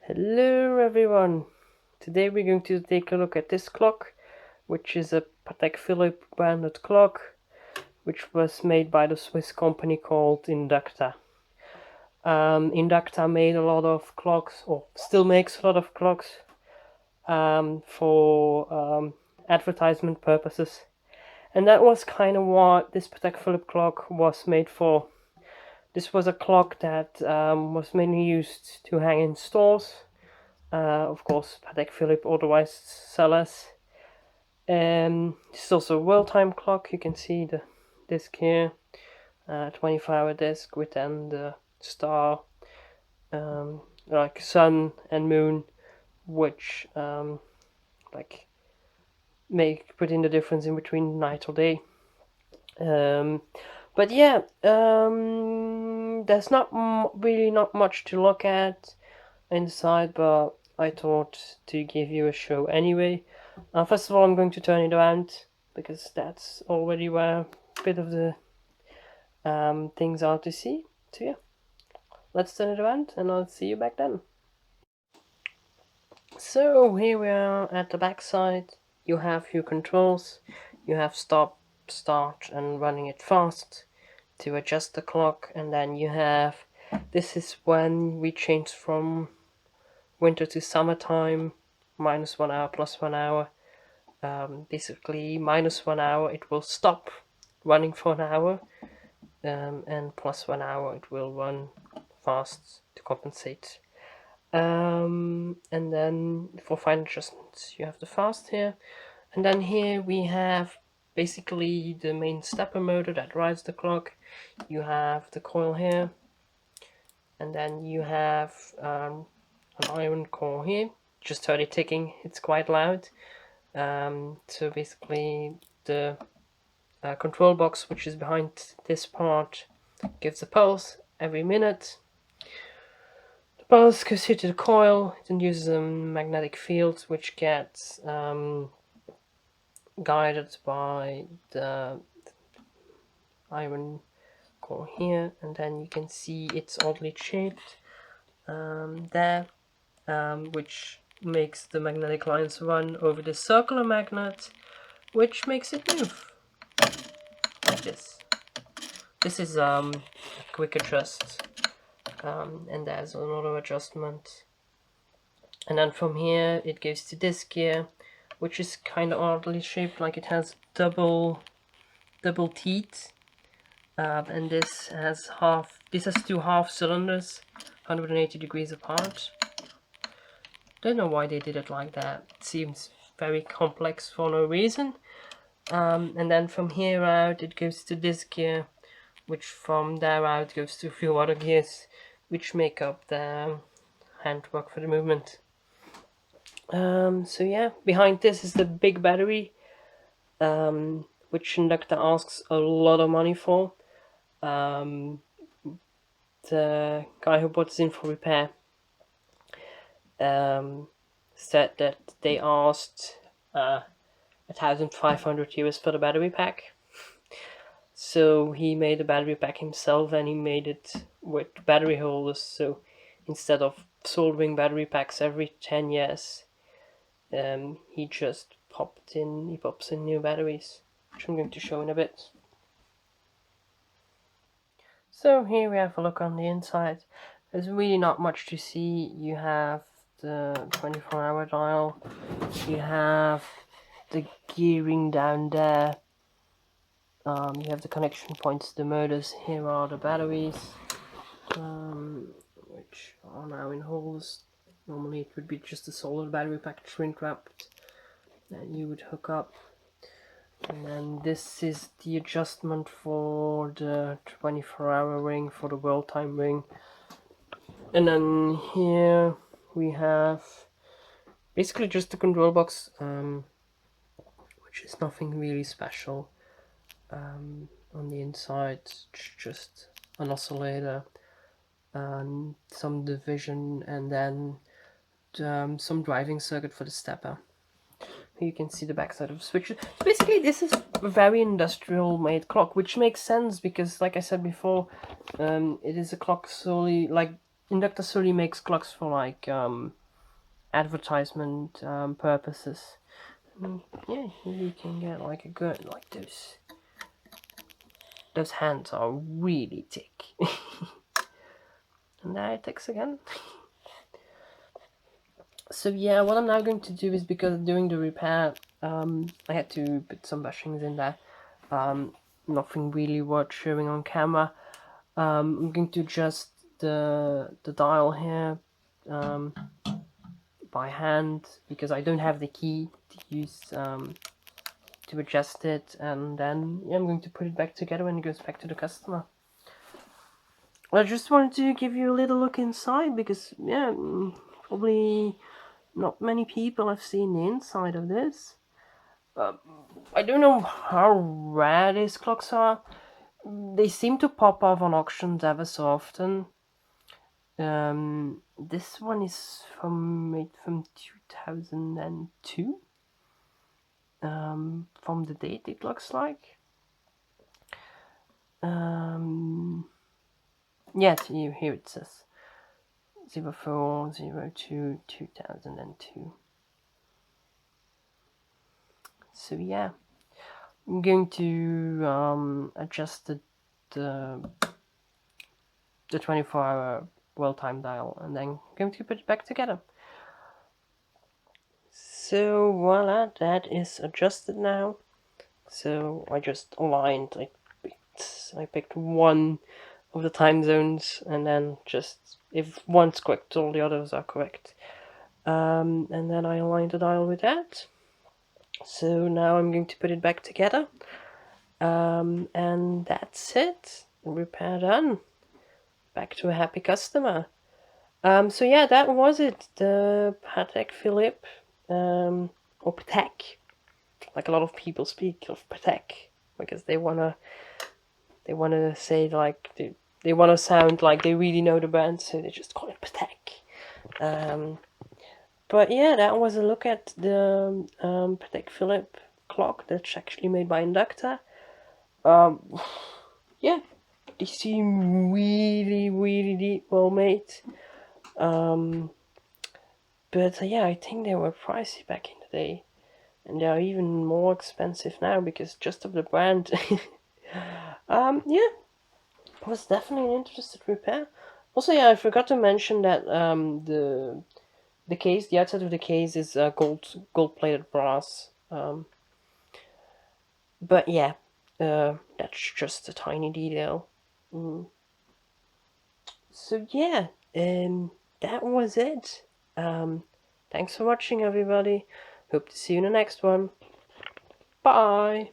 Hello everyone! Today we're going to take a look at this clock, which is a Patek Philippe branded clock, which was made by the Swiss company called Inducta. Inducta made a lot of clocks, or still makes a lot of clocks, for advertisement purposes. And that was kind of what this Patek Philippe clock was made for. This was a clock that was mainly used to hang in stores. Of course, Patek Philippe otherwise sellers. This is also a world time clock. You can see the disc here, 24-hour disc with then the star, like sun and moon, which like put in the difference in between night or day. But yeah, there's really not much to look at inside, but I thought to give you a show anyway. First of all, I'm going to turn it around because that's already where a bit of the things are to see. So yeah, let's turn it around and I'll see you back then. So here we are at the back side. You have your controls. You have stop, start, and running it fast to adjust the clock, and then you have, this is when we change from winter to summertime, -1 hour, +1 hour. Basically, -1 hour it will stop running for an hour, and +1 hour it will run fast to compensate. And then for fine adjustments, you have the fast here, and then here we have basically the main stepper motor that drives the clock. You have the coil here, and then you have an iron core here. Just heard it ticking, it's quite loud. So basically the control box, which is behind this part, gives a pulse every minute. The pulse goes here to the coil, it induces a magnetic field which gets guided by the iron core here, and then you can see it's oddly shaped there, which makes the magnetic lines run over the circular magnet, which makes it move like this. This is a quick adjust, and there's another adjustment, and then from here it goes to this gear, which is kind of oddly shaped, like it has double teeth, and this has two half cylinders, 180 degrees apart. Don't know why they did it like that. It seems very complex for no reason. And then from here out it goes to this gear, which from there out goes to a few other gears, which make up the handwork for the movement. So yeah, behind this is the big battery, which Inducta asks a lot of money for. The guy who bought this in for repair said that they asked 1,500 euros for the battery pack. So he made the battery pack himself, and he made it with battery holders. So instead of soldering battery packs every 10 years, he just pops in new batteries, which I'm going to show in a bit. So here we have a look on the inside. There's really not much to see. You have the 24-hour dial, you have the gearing down there, you have the connection points to the motors. Here are the batteries, which are now in holes. Normally it would be just a solid battery pack shrink wrapped that you would hook up. And then this is the adjustment for the 24-hour ring, for the world time ring. And then here we have basically just the control box, which is nothing really special. On the inside, it's just an oscillator and some division, and then some driving circuit for the stepper. You can see the backside of the switch. Basically, this is a very industrial made clock, which makes sense because, like I said before, it is a clock solely, like Inducta solely makes clocks for like advertisement purposes. Yeah, you can get like a good, like those hands are really thick. And there it ticks again. So yeah, what I'm now going to do is, because during the repair, I had to put some bushings in there. Nothing really worth showing on camera. I'm going to adjust the dial here by hand, because I don't have the key to use to adjust it, and then I'm going to put it back together when it goes back to the customer. I just wanted to give you a little look inside, because yeah, probably not many people have seen the inside of this. I don't know how rare these clocks are. They seem to pop up on auctions ever so often. This one is made from 2002. From the date, it looks like. Yes, here it says 0402-2002. So yeah, I'm going to adjust the 24-hour world time dial, and then I'm going to put it back together. So voila, that is adjusted now. So I just aligned, I picked one of the time zones, and then just, if one's correct, all the others are correct. And then I aligned the dial with that. So now I'm going to put it back together. And that's it. Repair done. Back to a happy customer. So yeah, that was it. The Patek Philippe, or Patek. Like a lot of people speak of Patek, because they wanna say like they wanna sound like they really know the brand, so they just call it Patek. But yeah, that was a look at the Patek Philippe clock that's actually made by Inducta. Yeah, they seem really well made. But yeah, I think they were pricey back in the day, and they are even more expensive now because just of the brand. Yeah, it was definitely an interesting repair. Also, yeah, I forgot to mention that the case, the outside of the case is gold plated brass. But yeah, that's just a tiny detail. So yeah, that was it. Thanks for watching, everybody. Hope to see you in the next one. Bye.